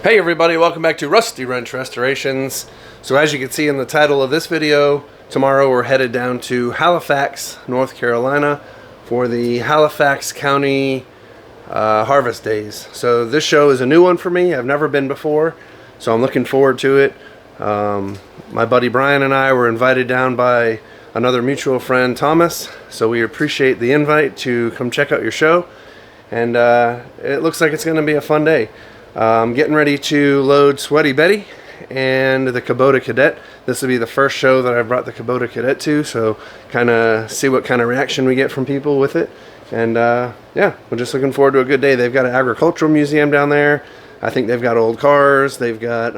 Hey everybody, welcome back to Rusty Wrench Restorations. So as you can see in the title of this video, tomorrow we're headed down to Halifax, North Carolina for the Halifax County Harvest Days. So this show is a new one for me. I've never been before, so I'm looking forward to it. My buddy Brian and I were invited down by another mutual friend, Thomas, so we appreciate the invite to come check out your show, and it looks like it's going to be a fun day. I'm getting ready to load Sweaty Betty and the Kubota Cadet. This will be the first show that I've brought the Kubota Cadet to, so kind of see what kind of reaction we get from people with it. And yeah, we're just looking forward to a good day. They've got an agricultural museum down there. I think they've got old cars. They've got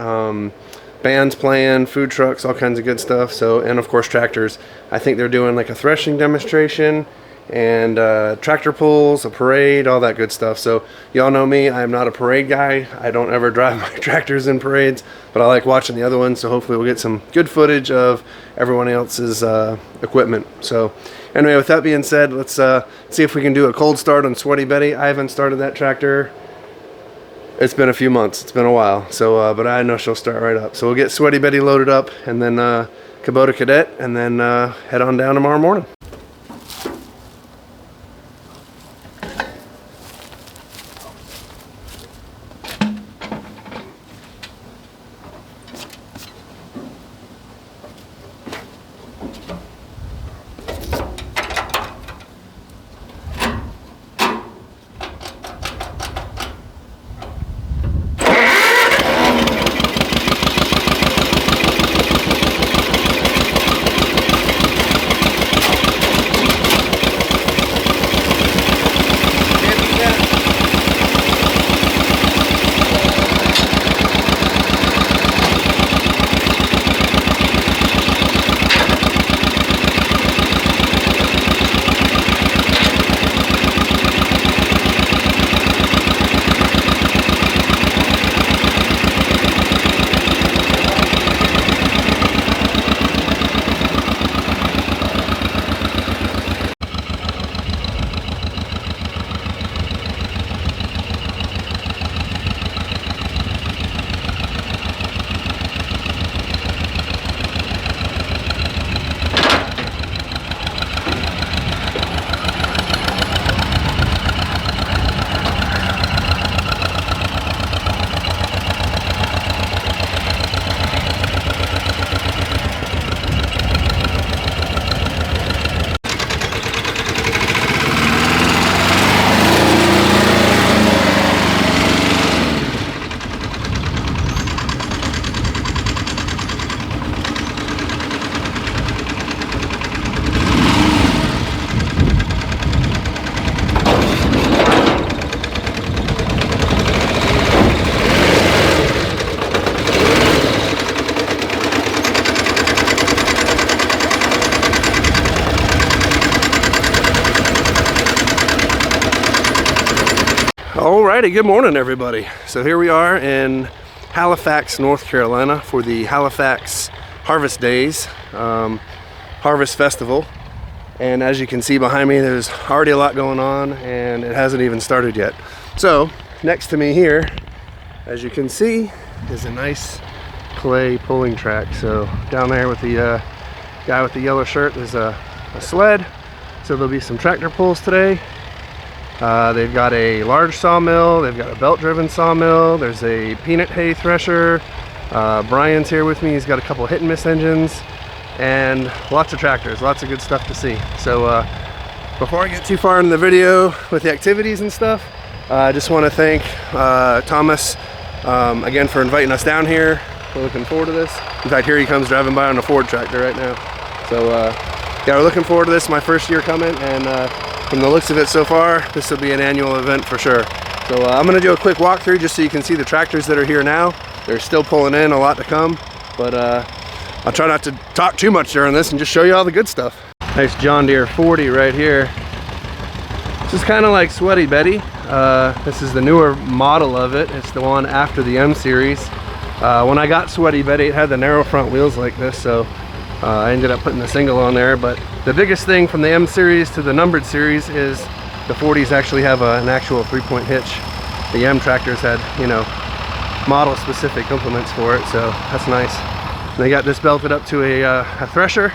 bands playing, food trucks, all kinds of good stuff. So, and of course tractors. I think they're doing like a threshing demonstration and tractor pulls, a parade, all that good stuff. So y'all know me, I am not a parade guy. I don't ever drive my tractors in parades, but I like watching the other ones, so hopefully we'll get some good footage of everyone else's equipment. So anyway, with that being said, let's see if we can do a cold start on Sweaty Betty. I haven't started that tractor. It's been a few months, it's been a while, so but I know she'll start right up. So we'll get Sweaty Betty loaded up, and then Kubota Cadet, and then head on down tomorrow morning. Alrighty, good morning everybody. So here we are in Halifax, North Carolina for the Halifax Harvest Days Harvest Festival. And as you can see behind me, there's already a lot going on and it hasn't even started yet. So next to me here, as you can see, is a nice clay pulling track. So down there with the guy with the yellow shirt, there's a sled. So there'll be some tractor pulls today. They've got a large sawmill, they've got a belt-driven sawmill, there's a peanut hay thresher. Brian's here with me, he's got a couple hit and miss engines, and lots of tractors, lots of good stuff to see. So before I get too far in the video with the activities and stuff, I just want to thank Thomas again for inviting us down here. We're looking forward to this. In fact, here he comes driving by on a Ford tractor right now. So yeah, we're looking forward to this, my first year coming, and from the looks of it so far, this will be an annual event for sure. So I'm going to do a quick walkthrough just so you can see the tractors that are here now. They're still pulling in, a lot to come, but I'll try not to talk too much during this and just show you all the good stuff. Nice John Deere 40 right here. This is kind of like Sweaty Betty. This is the newer model of it. It's the one after the M series. When I got Sweaty Betty, it had the narrow front wheels like this, so I ended up putting the single on there. But the biggest thing from the M series to the numbered series is the 40s actually have an actual 3-point hitch. The M tractors had, you know, model specific implements for it, so that's nice. And they got this belted up to a thresher,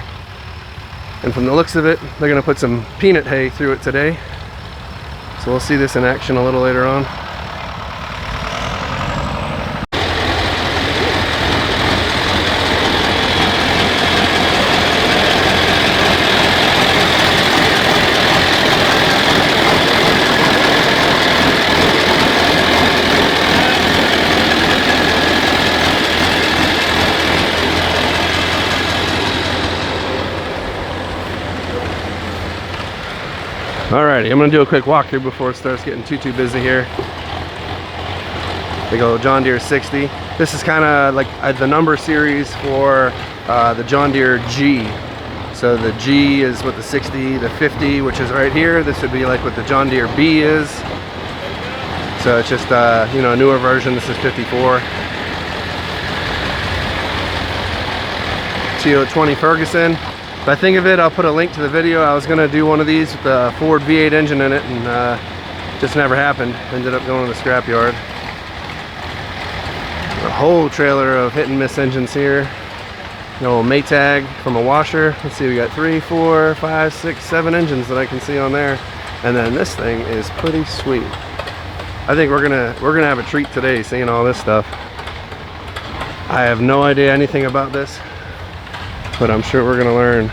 and from the looks of it, they're going to put some peanut hay through it today. So we'll see this in action a little later on. Alrighty, I'm going to do a quick walkthrough before it starts getting too busy here. Big old John Deere 60. This is kind of like the number series for the John Deere G. So the G is what the 60, the 50, which is right here. This would be like what the John Deere B is. So it's just you know, a newer version. This is 54. TO20 Ferguson. If I think of it, I'll put a link to the video. I was gonna do one of these with the Ford V8 engine in it, and just never happened. Ended up going to the scrapyard. A whole trailer of hit and miss engines here. An old Maytag from a washer. Let's see, we got 3, 4, 5, 6, 7 engines that I can see on there. And then this thing is pretty sweet. I think we're gonna have a treat today seeing all this stuff. I have no idea anything about this, but I'm sure we're gonna learn.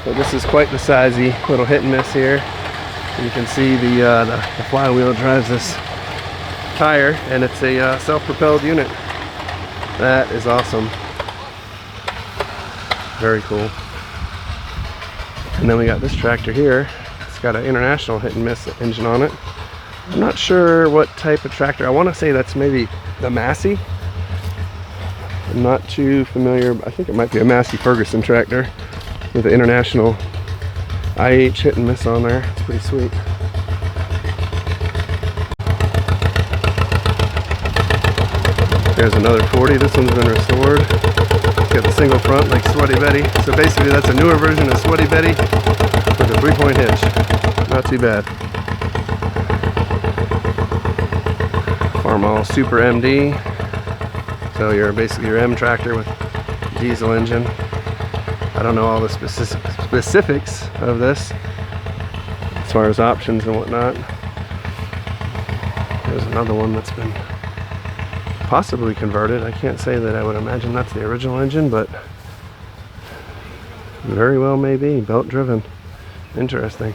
But this is quite the sizey little hit and miss here. And you can see the flywheel drives this tire, and it's a self-propelled unit. That is awesome. Very cool. And then we got this tractor here. It's got an International hit and miss engine on it. I'm not sure what type of tractor. I want to say that's maybe the Massey. I'm not too familiar. I think it might be a Massey Ferguson tractor with the International IH hit and miss on there. It's pretty sweet. There's another 40. This one's been restored. It's got the single front like Sweaty Betty. So basically that's a newer version of Sweaty Betty with a 3-point hitch. Not too bad. Farmall Super MD. So you're basically your M tractor with diesel engine. I don't know all the specifics of this as far as options and whatnot. There's another one that's been possibly converted. I can't say that I would imagine that's the original engine, but very well may be. Belt driven. Interesting.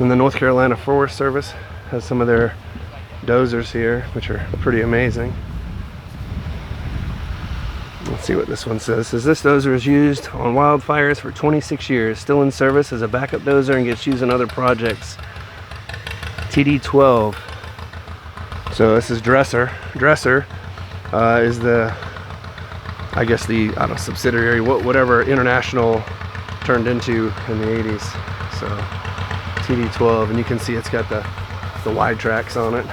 And the North Carolina Forest Service has some of their dozers here, which are pretty amazing. Let's see what this one says. Says this dozer is used on wildfires for 26 years, still in service as a backup dozer and gets used in other projects. TD12. So this is Dresser. Dresser is the, I guess the, I don't know, subsidiary, whatever International turned into in the 80s. So TD12, and you can see it's got the wide tracks on it,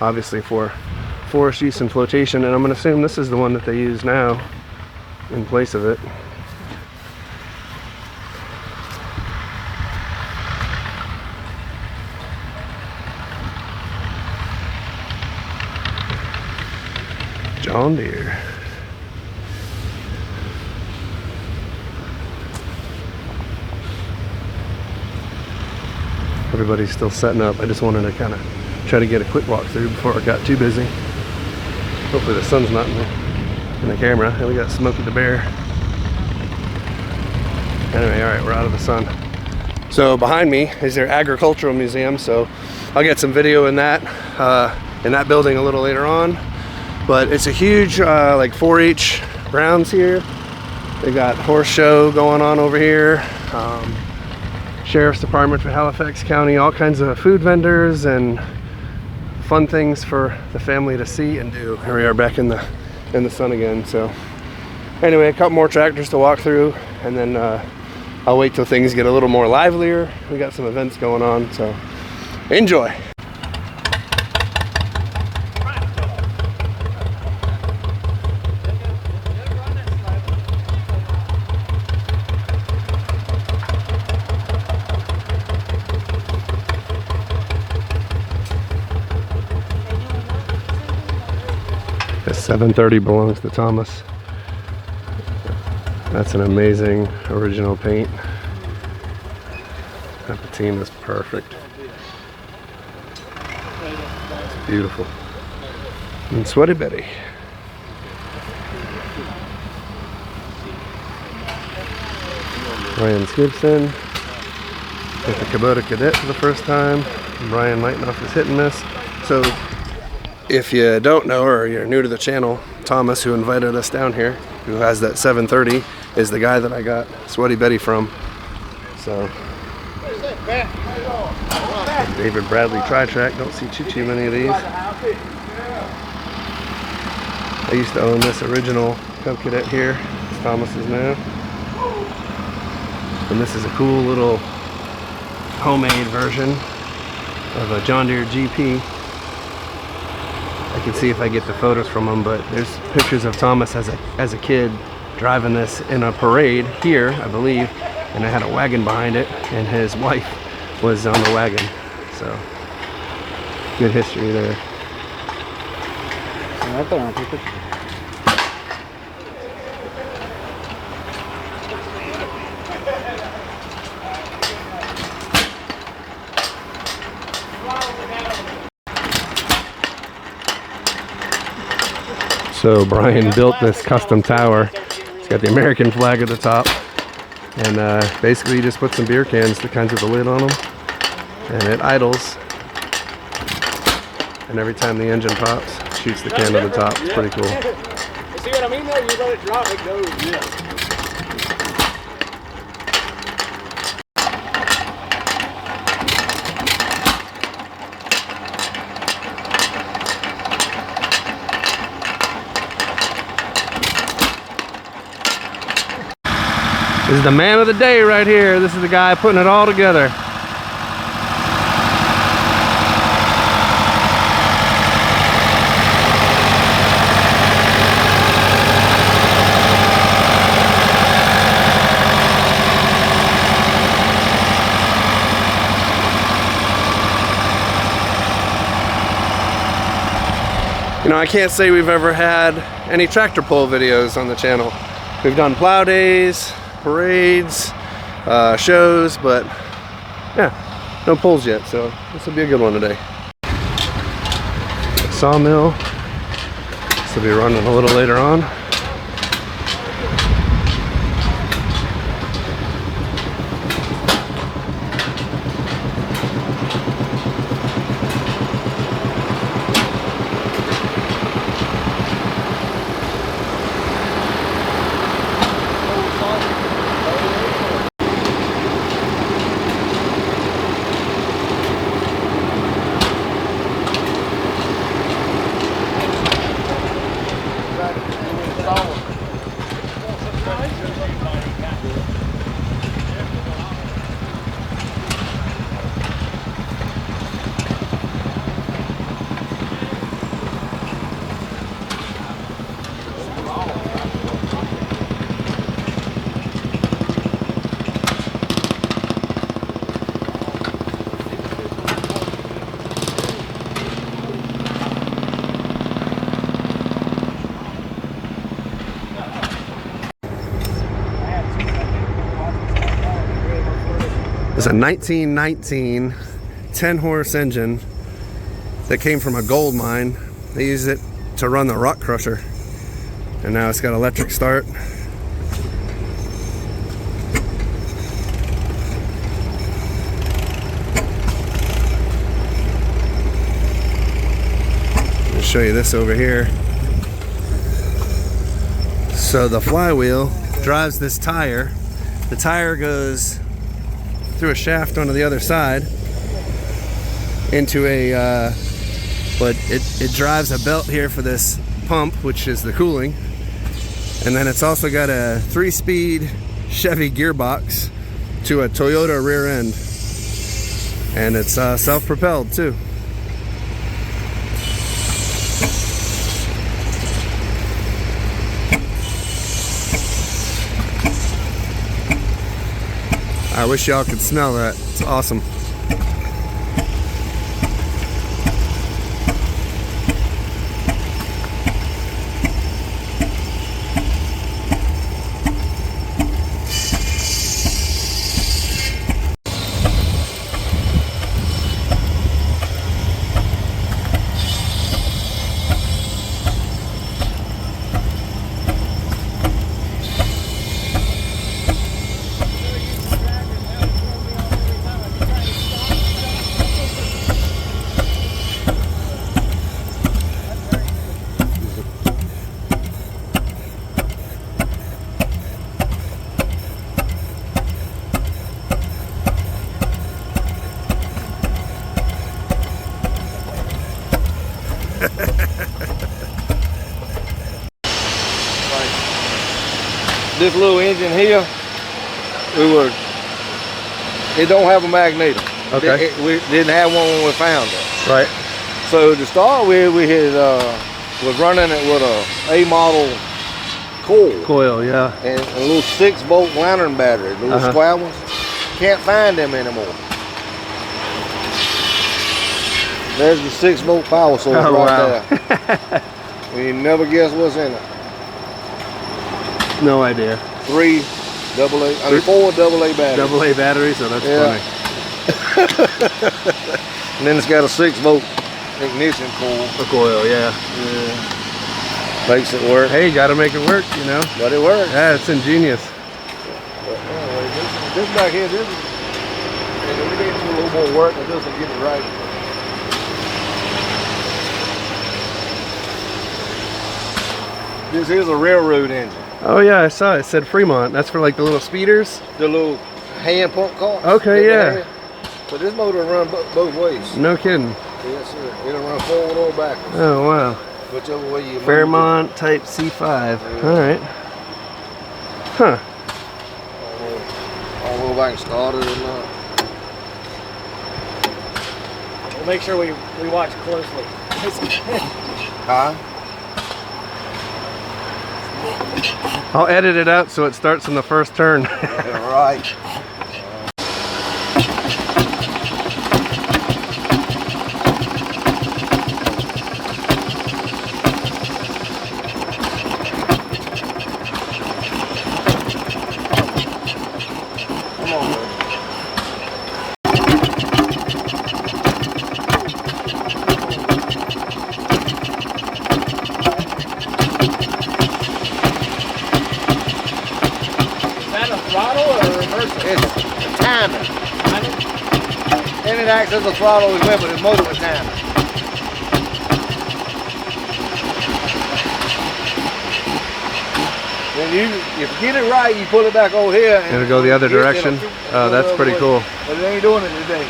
obviously for forest use and flotation, and I'm going to assume this is the one that they use now in place of it. John Deere. Everybody's still setting up. I just wanted to kind of try to get a quick walk through before it got too busy. Hopefully the sun's not in the camera. And we got Smokey the Bear. Anyway, all right, we're out of the sun. So behind me is their agricultural museum. So I'll get some video in that building a little later on. But it's a huge like 4-H grounds here. They got horse show going on over here. Sheriff's Department for Halifax County, all kinds of food vendors and fun things for the family to see and do. Here we are back in the sun again. So anyway, a couple more tractors to walk through, and then I'll wait till things get a little more livelier. We got some events going on, so enjoy. The 730 belongs to Thomas. That's an amazing original paint. That patina is perfect. It's beautiful. And Sweaty Betty. Ryan Gibson with the Kubota Cadet for the first time. Brian lighting off his hit and miss. So if you don't know, or you're new to the channel, Thomas, who invited us down here, who has that 730, is the guy that I got Sweaty Betty from. So David Bradley Tri-Track, don't see too many of these. I used to own this original Cub Cadet here. It's Thomas's now. And this is a cool little homemade version of a John Deere GP. I can see if I get the photos from him, but there's pictures of Thomas as a kid driving this in a parade here, I believe, and it had a wagon behind it, and his wife was on the wagon. So good history there. So Brian built this custom tower. It's got the American flag at the top, and basically you just put some beer cans, the kinds with the lid on them, and it idles, and every time the engine pops, it shoots the can to the top. It's pretty cool. See what I mean though? You let it drop, it goes. Yeah. This is the man of the day right here. This is the guy putting it all together. You know, I can't say we've ever had any tractor pull videos on the channel. We've done plow days, parades, shows, but yeah, no pulls yet, so this will be a good one today. Sawmill, this will be running a little later on. It's a 1919 10-horse engine that came from a gold mine. They used it to run the rock crusher, and now it's got electric start. I'll show you this over here. So the flywheel drives this tire. The tire goes through a shaft onto the other side into a but it drives a belt here for this pump, which is the cooling, and then it's also got a 3-speed Chevy gearbox to a Toyota rear end, and it's self-propelled too. I wish y'all could smell that. It's awesome. this little engine here, it don't have a magneto. Okay. We didn't have one when we found it. Right. So to start with, we had was running it with a model coil. Coil, yeah. And a little 6-volt lantern battery, the little square ones. Can't find them anymore. There's the 6-volt power source right there. And you never guess what's in it. No idea. 4 AA batteries. AA batteries, so that's funny. And then it's got a 6-volt ignition coil. A coil, yeah. Makes it work. Hey, you gotta make it work, you know. But it works. Yeah, it's ingenious. But anyway, this back here, this is, and we need to do a little more work on this and get it right. This is a railroad engine. Oh yeah, I saw it. It said Fremont. That's for like the little speeders? The little hand pump car. Okay, yeah. But this motor run both ways. No kidding. Yes, sir. It'll run forward or backwards. Oh wow. Whichever way you move Fairmont Type C5. Yeah. All right. Huh. I don't know if I can start it or not. We'll make sure we watch closely. Huh? I'll edit it out so it starts in the first turn. Right. Come on, man. Throttle or reverser? It's timing. And it acts as a throttle as well, but it's motor with timing. When if you get it right, you pull it back over here. And It'll go the other direction. Oh, that's pretty cool. But it ain't doing it today.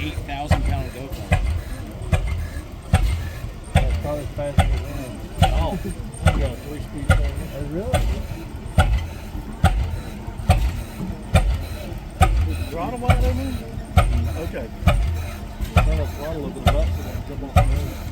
8,000-pound go kart. That's probably faster than that. Oh, You got a 3-speed thing. Oh, really? is the throttle wide open? Okay. Turn the throttle over the button and jump off the road.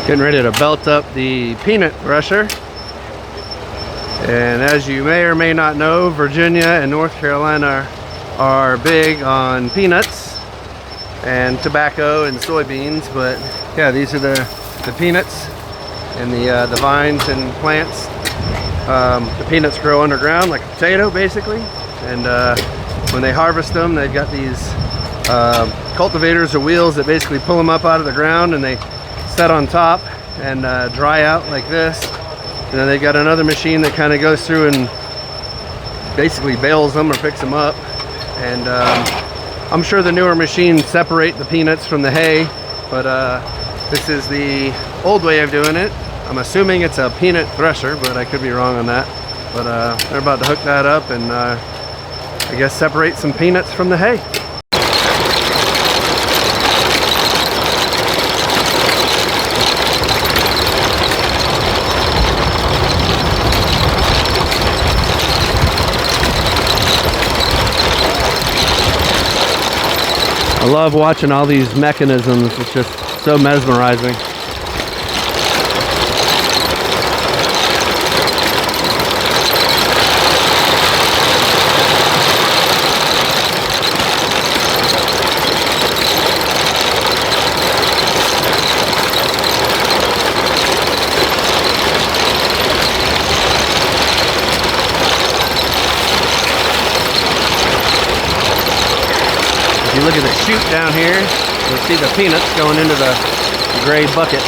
Getting ready to belt up the peanut thresher. And as you may or may not know, Virginia and North Carolina are big on peanuts and tobacco and soybeans. But yeah, these are the peanuts and the vines and plants. The peanuts grow underground like a potato basically, and when they harvest them, they've got these cultivators or wheels that basically pull them up out of the ground, and they set on top and dry out like this. And then they've got another machine that kind of goes through and basically bales them or picks them up. And I'm sure the newer machines separate the peanuts from the hay, but this is the old way of doing it. I'm assuming it's a peanut thresher, but I could be wrong on that. But they're about to hook that up and I guess separate some peanuts from the hay. I love watching all these mechanisms. It's just so mesmerizing. If you look at the chute down here, you'll see the peanuts going into the gray bucket.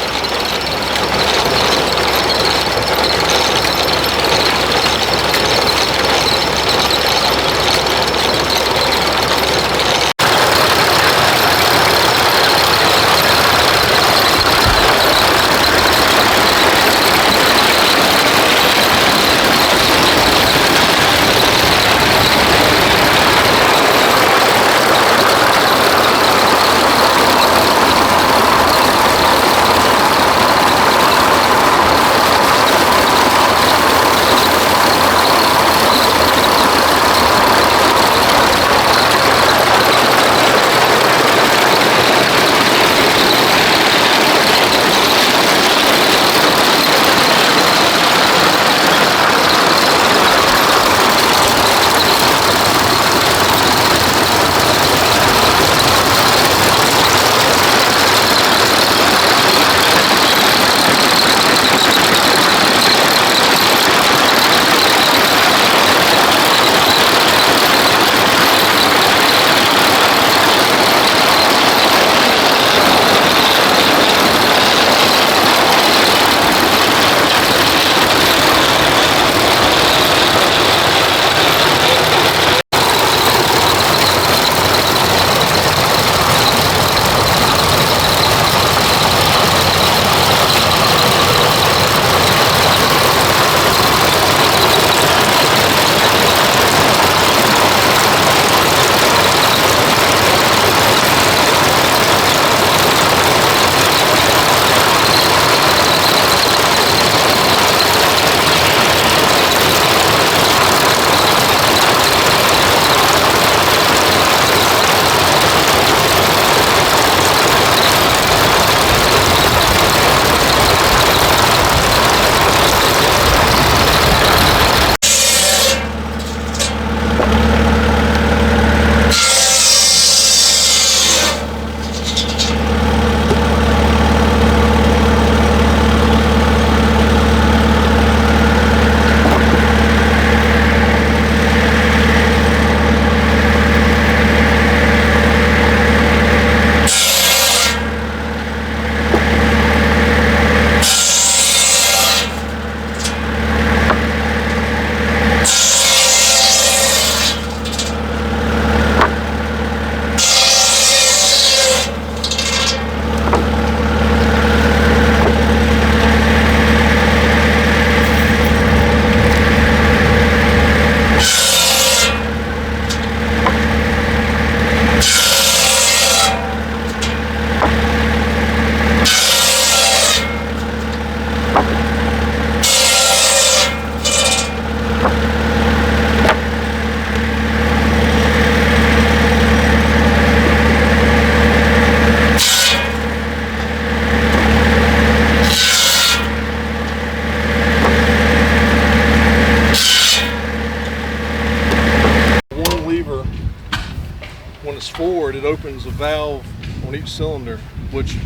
when it's forward, it opens a valve on each cylinder, which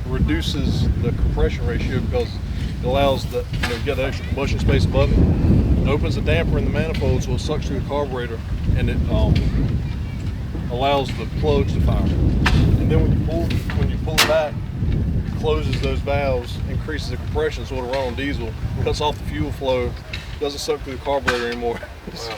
reduces the compression ratio because it allows the get the extra combustion space above it. It opens the damper in the manifold, so it sucks through the carburetor, and it allows the plugs to fire. And then when you pull it back, it closes those valves, increases the compression, so it'll run on diesel, cuts off the fuel flow, doesn't suck through the carburetor anymore. Wow.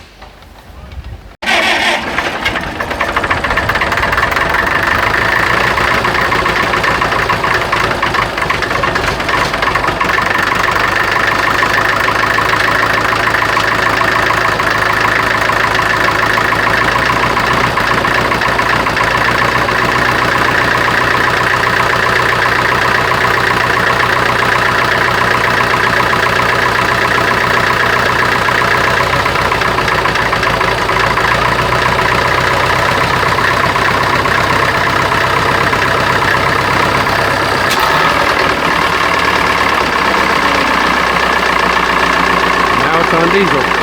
On diesel.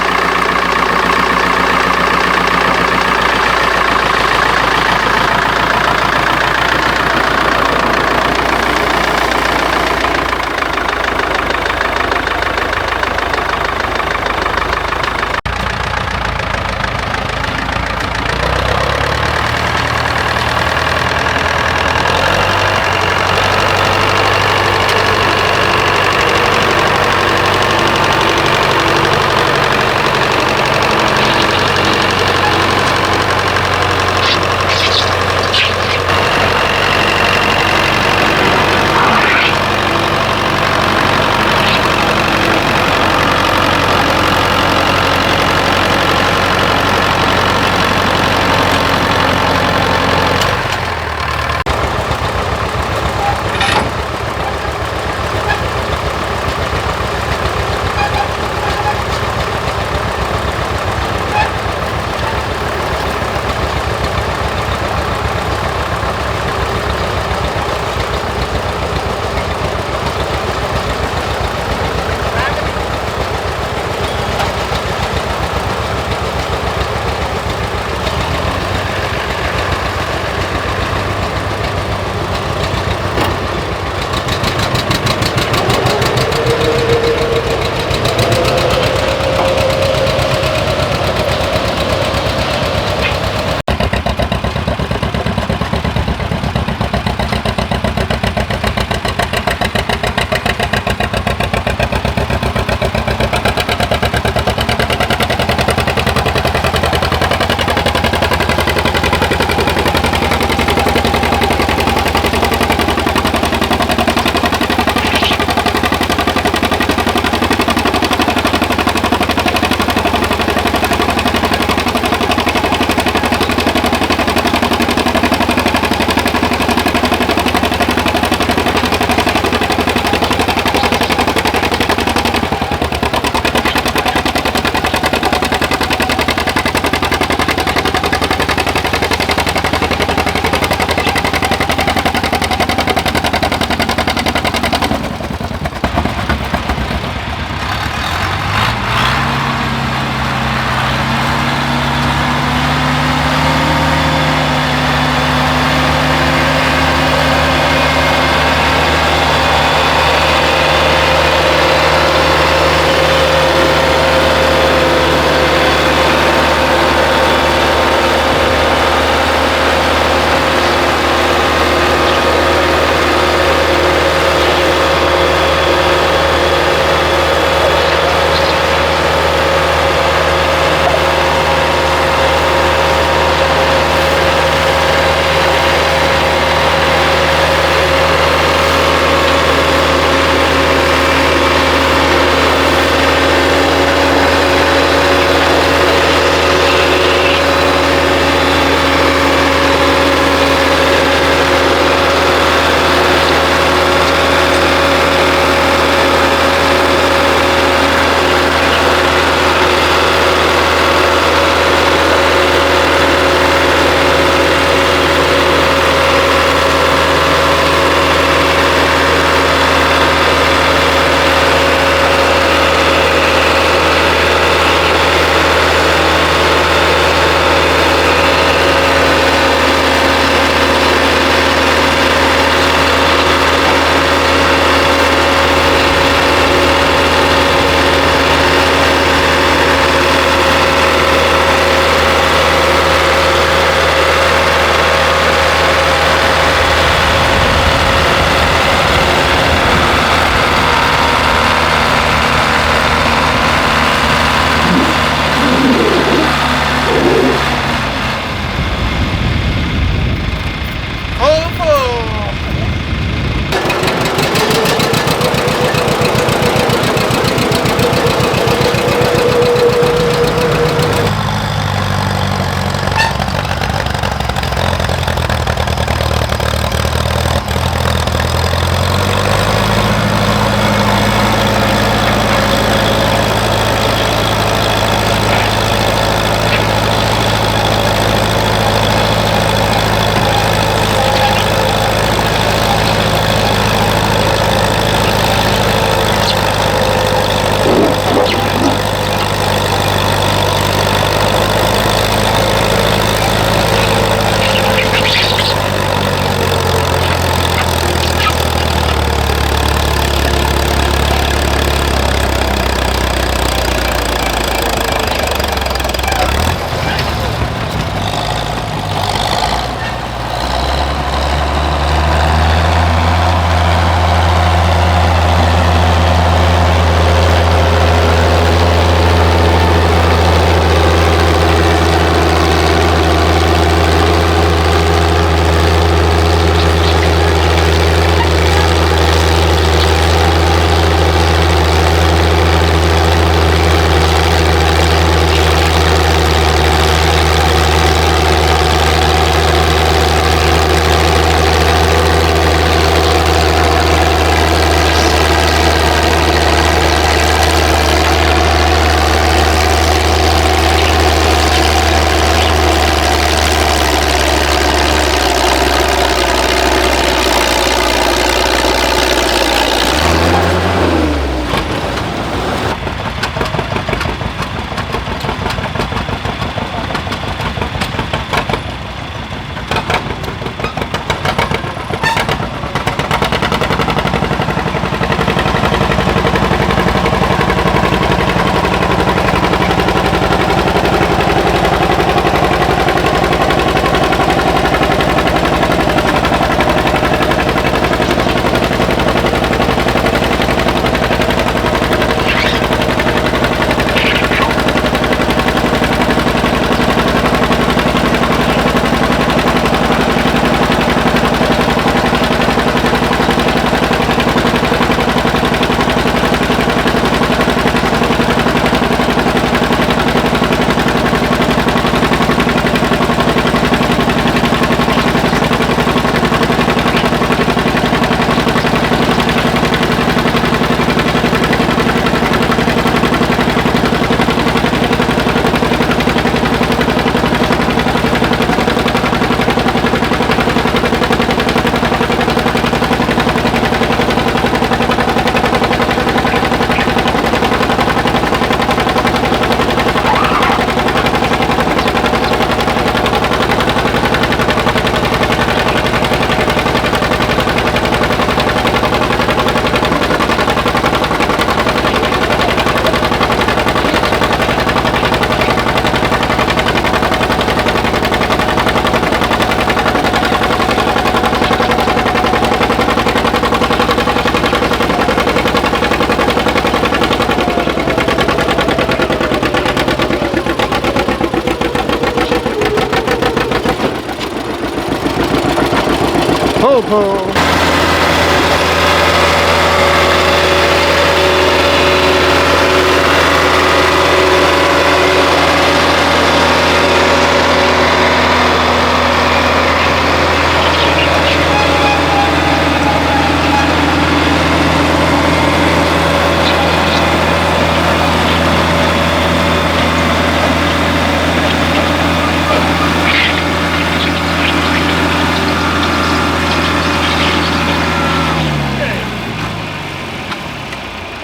Pull, pull.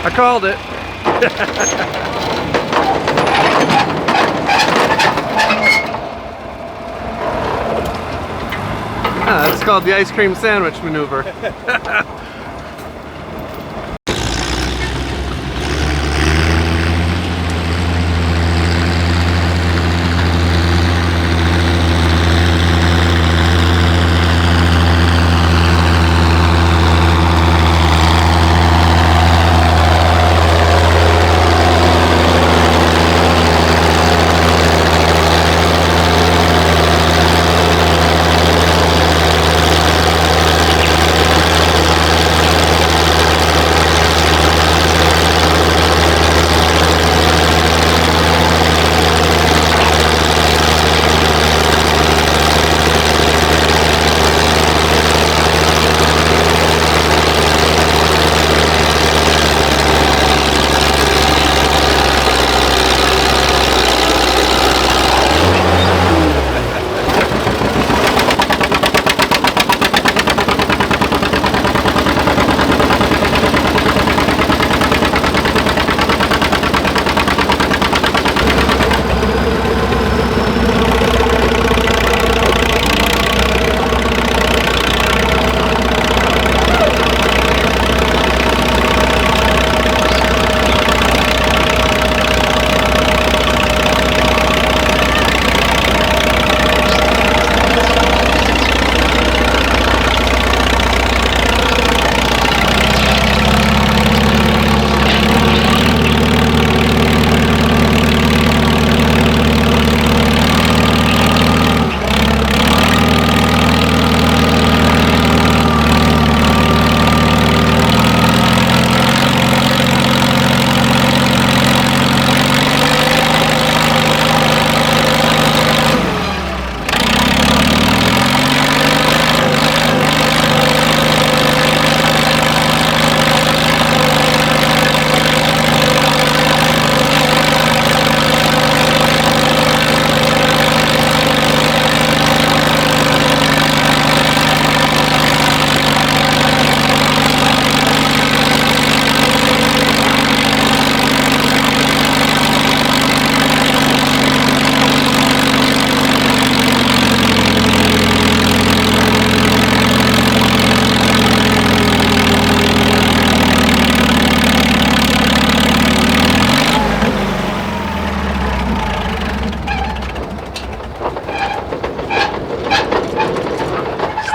I called it. That's called the ice cream sandwich maneuver.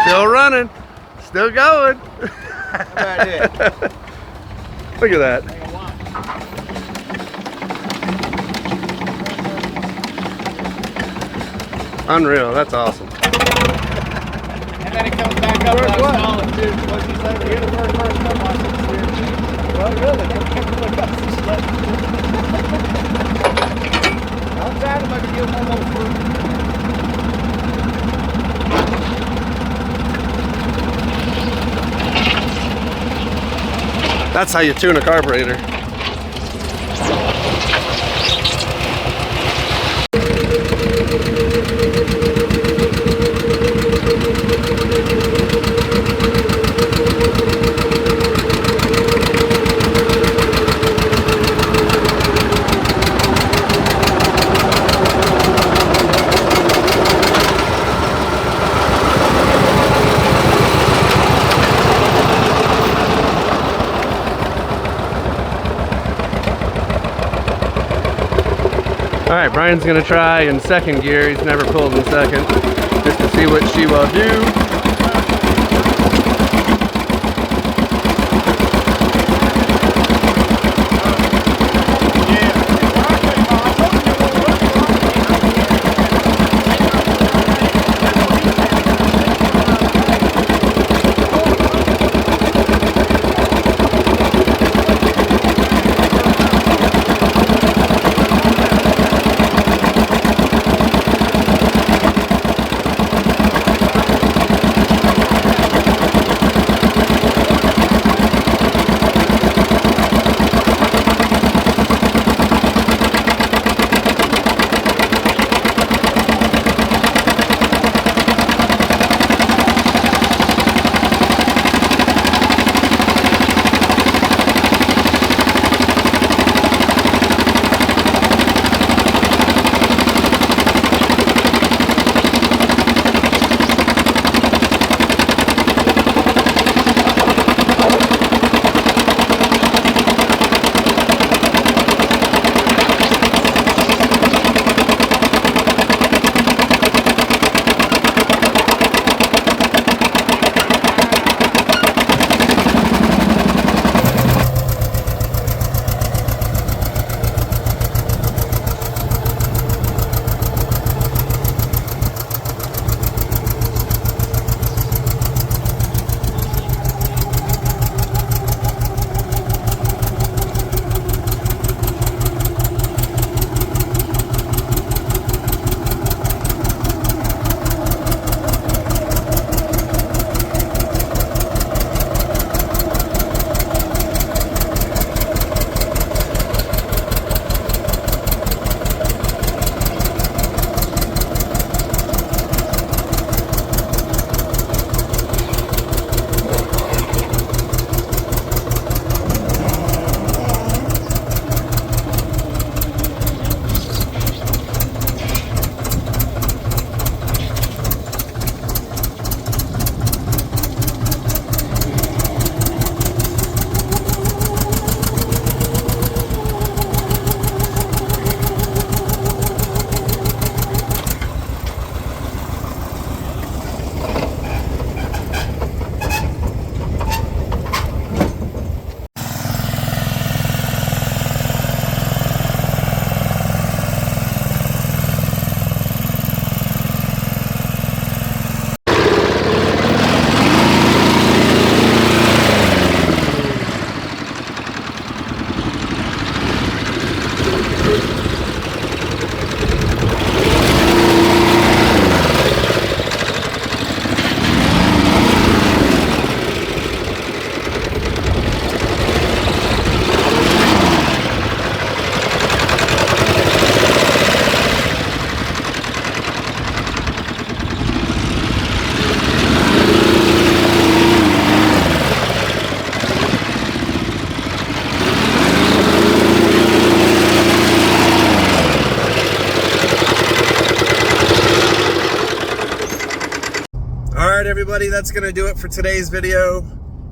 Still running, still going. Right here. Look at that. Unreal, that's awesome. And then it comes back up like solid too. What's he say? You're the first person to watch it steer. Well, really, look up some slip. I'm trying to make it get one more fruit. That's how you tune a carburetor. All right, Brian's gonna try in second gear. He's never pulled in second, just to see what she will do. right, everybody, that's gonna do it for today's video.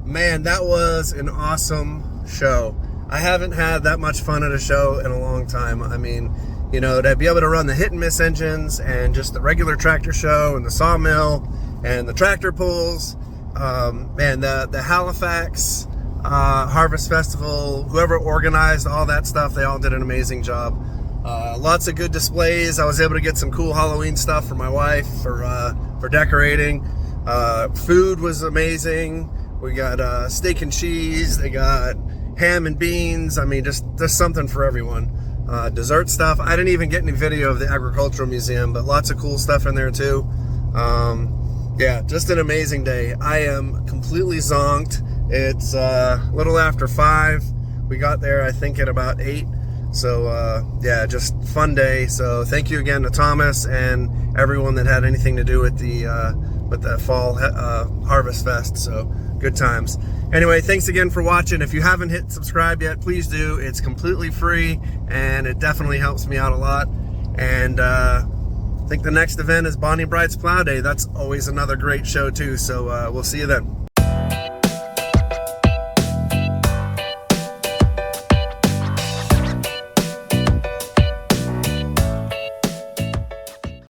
Man, that was an awesome show. I haven't had that much fun at a show in a long time. I mean, you know, to be able to run the hit and miss engines and just the regular tractor show and the sawmill and the tractor pulls, man, the Halifax Harvest Festival, whoever organized all that stuff, they all did an amazing job. Lots of good displays. I was able to get some cool Halloween stuff for my wife for decorating. Food was amazing. We got steak and cheese. They got ham and beans. I mean, just something for everyone. Dessert stuff. I didn't even get any video of the agricultural museum, but lots of cool stuff in there too. Yeah, just an amazing day. I am completely zonked. It's a little after 5. We got there, I think, at about 8. So yeah, just fun day. So thank you again to Thomas and everyone that had anything to do with the fall Harvest Fest. So good times. Anyway, thanks again for watching. If you haven't hit subscribe yet, please do. It's completely free and it definitely helps me out a lot. And I think the next event is Bonnie Bright's Plow Day. That's always another great show too. So we'll see you then.